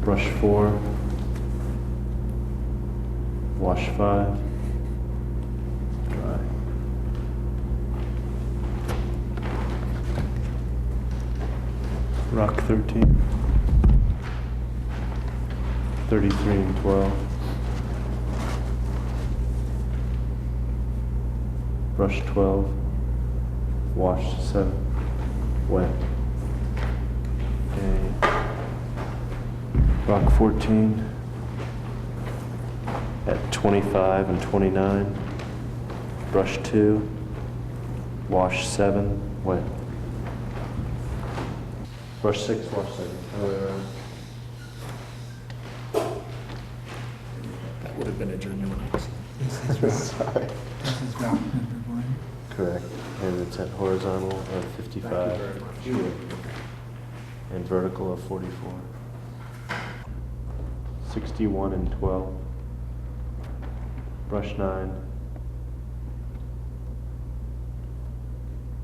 brush 4, wash 5, dry. Rock 13, 33 and 12. Brush 12, wash 7, wet. Okay. Rock 14 at 25 and 29. Brush 2, wash 7, wet. Brush 6, wash 7. That would have been a genuine accident. Sorry. This is rock number 1. Correct. And it's at horizontal of 55 and vertical of 44. 61 and 12. Brush 9.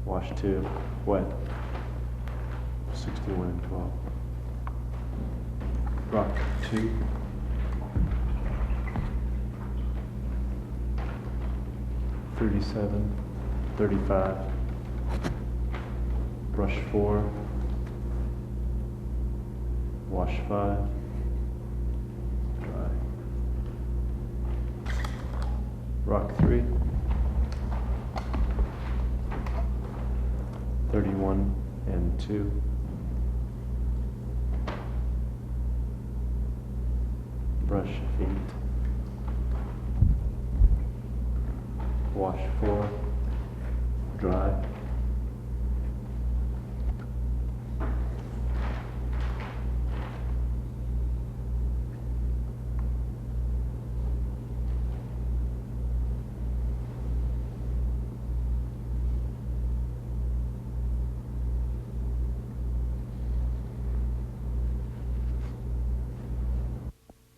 Wash 2. Wet. 61 and 12. Rock 2. $37, $35. Brush 4. Wash 5. Dry. Rock 3. 31 and 2. Brush 8. Wash 4. Dry.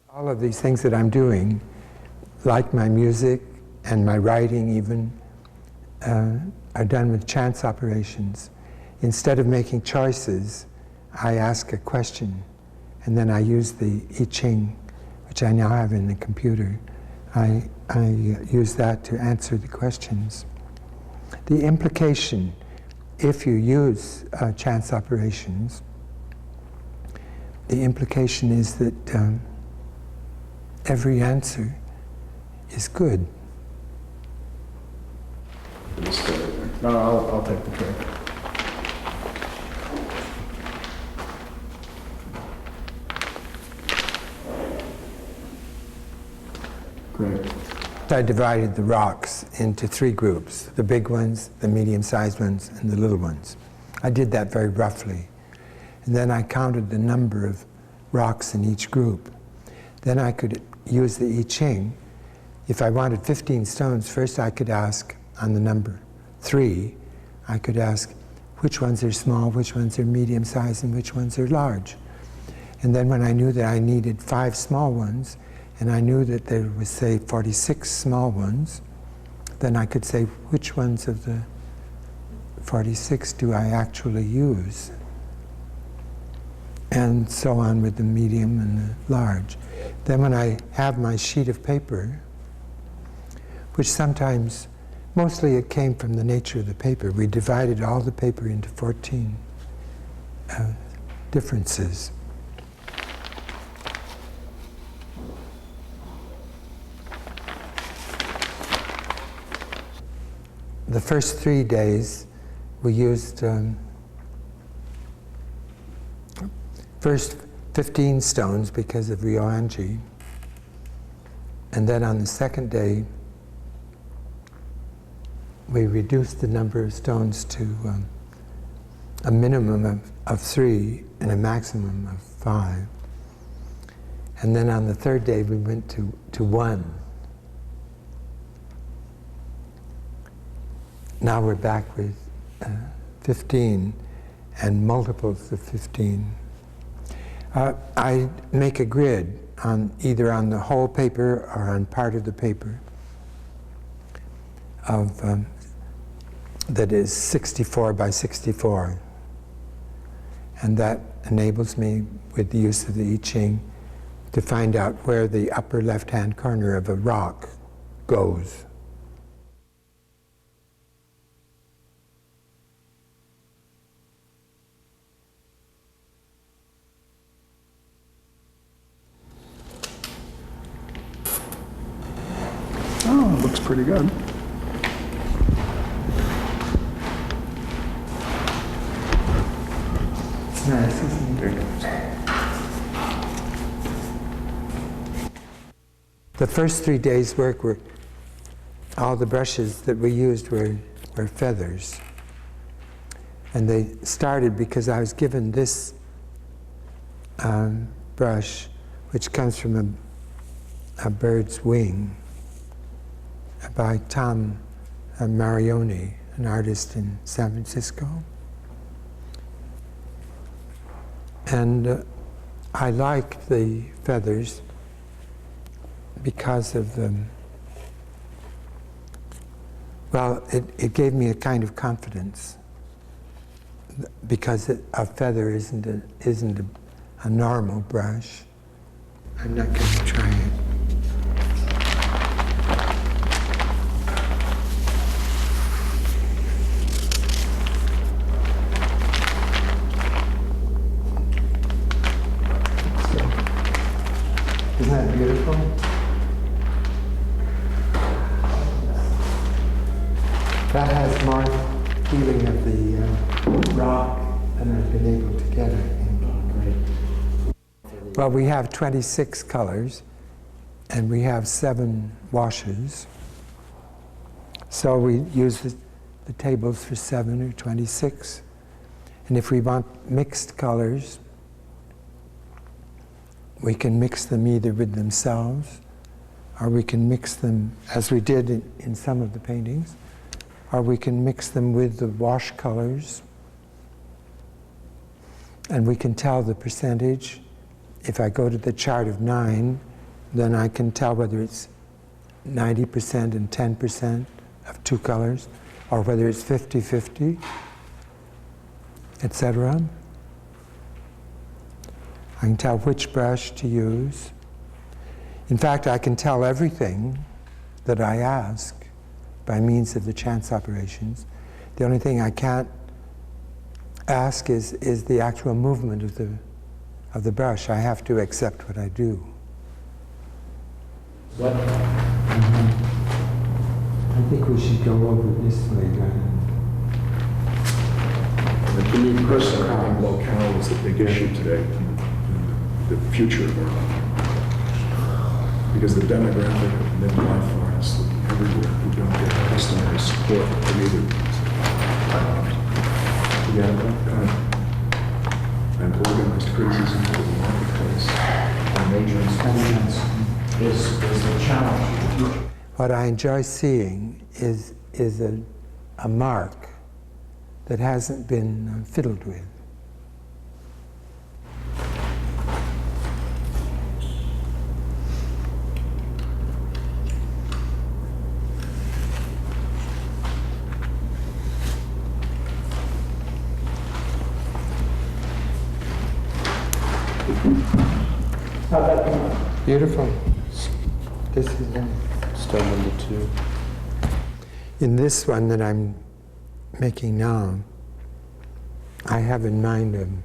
All of these things that I'm doing, like my music and my writing even, are done with chance operations. Instead of making choices, I ask a question, and then I use the I Ching, which I now have in the computer. I use that to answer the questions. The implication, if you use chance operations, the implication is that every answer is good. No, I'll take the drink. Great. I divided the rocks into 3 groups, the big ones, the medium-sized ones, and the little ones. I did that very roughly. And then I counted the number of rocks in each group. Then I could use the I Ching. If I wanted 15 stones, first I could ask on the number 3, I could ask which ones are small, which ones are medium-sized, and which ones are large. And then when I knew that I needed 5 small ones, and I knew that there was, say, 46 small ones, then I could say which ones of the 46 do I actually use? And so on with the medium and the large. Then when I have my sheet of paper, which sometimes, mostly it came from the nature of the paper. We divided all the paper into 14 differences. The first 3 days, we used first 15 stones because of Ryoanji. And then on the second day, we reduced the number of stones to a minimum of 3 and a maximum of 5. And then on the third day, we went to 1. Now we're back with 15 and multiples of 15. I make a grid either on the whole paper or on part of the paper that is 64 by 64. And that enables me, with the use of the I Ching, to find out where the upper left-hand corner of a rock goes. Oh, it looks pretty good. It's nice, isn't it? The first 3 days' work were, all the brushes that we used were feathers. And they started because I was given this brush, which comes from a bird's wing, by Tom Marioni, an artist in San Francisco. And I liked the feathers because of the, well, it gave me a kind of confidence, because a feather isn't a normal brush. I'm not going to try it. Isn't that beautiful? That has more feeling of the rock than I've been able to get, I think. Well, we have 26 colors, and we have 7 washes. So we use the tables for 7 or 26. And if we want mixed colors, we can mix them either with themselves, or we can mix them, as we did in some of the paintings, or we can mix them with the wash colors. And we can tell the percentage. If I go to the chart of 9, then I can tell whether it's 90% and 10% of 2 colors, or whether it's 50-50, etc. I can tell which brush to use. In fact, I can tell everything that I ask by means of the chance operations. The only thing I can't ask is the actual movement of the brush. I have to accept what I do. What? I think we should go over this way, darling. For me personally, I think locale is the big issue today, the future of our life. Because the demographic of midlife artists everywhere who don't get customary support from either and organized criticism of the marketplace. The major experiments is the challenge. What I enjoy seeing is a mark that hasn't been fiddled with. How'd that come out? Beautiful. This is Stone number 2. in this one that I'm making now. I have in mind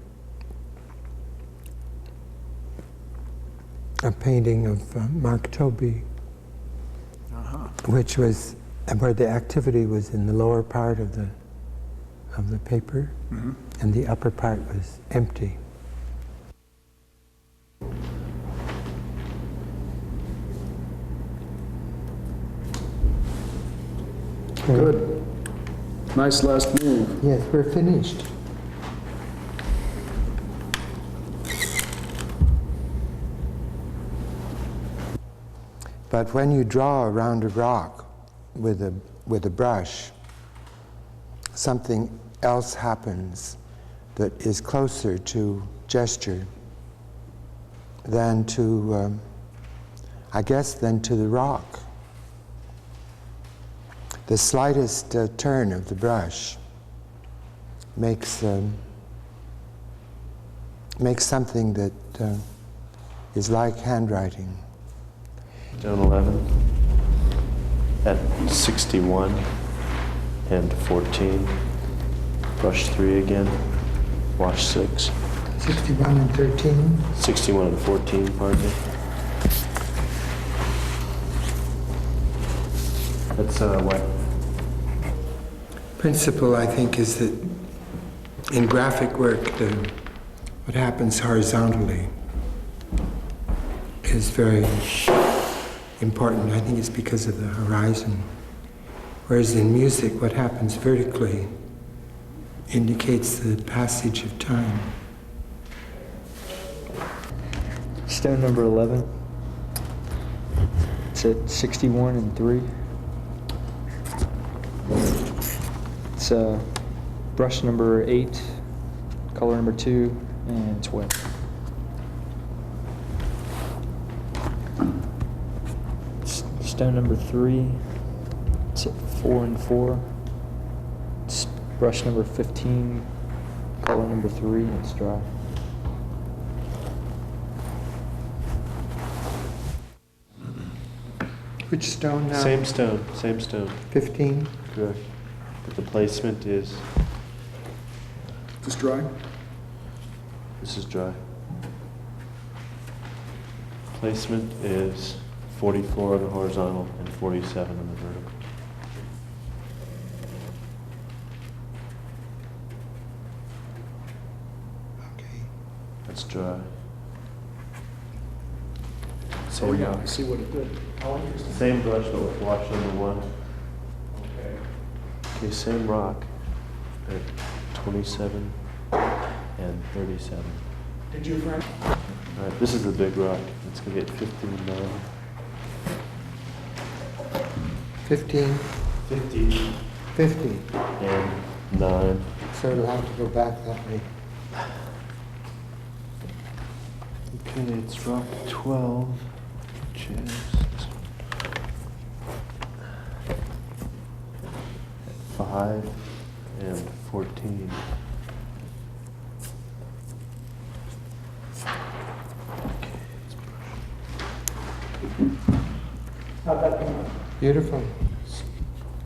a painting of Mark Tobey, which was where the activity was in the lower part of the paper, and the upper part was empty. Good. Nice last move. Yes, we're finished. But when you draw around a rock with a brush, something else happens that is closer to gesture than to, I guess, than to the rock. The slightest turn of the brush makes something that is like handwriting. Stone 11 at 61 and 14. Brush 3 again. Wash 6. 61 and 13. 61 and 14, pardon me. That's what? Principle, I think, is that in graphic work, what happens horizontally is very important. I think it's because of the horizon. Whereas in music, what happens vertically indicates the passage of time. Stone number 11. It's at 61 and 3. It's brush number 8, color number 2, and it's wet. Stone number 3. It's at 4 and 4. It's brush number 15, color number 3, and it's dry. Which stone now? Same stone, same stone. 15. Correct. But the placement is, Just dry? this is dry. Placement is 44 on the horizontal and 47 on the vertical. Okay. That's dry. Oh, yeah, I see what it did. Oh, interesting. Same brush, but with wash number 1. Okay. Okay, same rock at 27 and 37. Did you, Frank? All right, this is the big rock. It's gonna get 59. 15. 50 50. and 9. So it'll have to go back that way. Okay, it's rock 12, which is 5 and 14. Beautiful.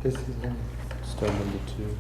This is Stone number 2.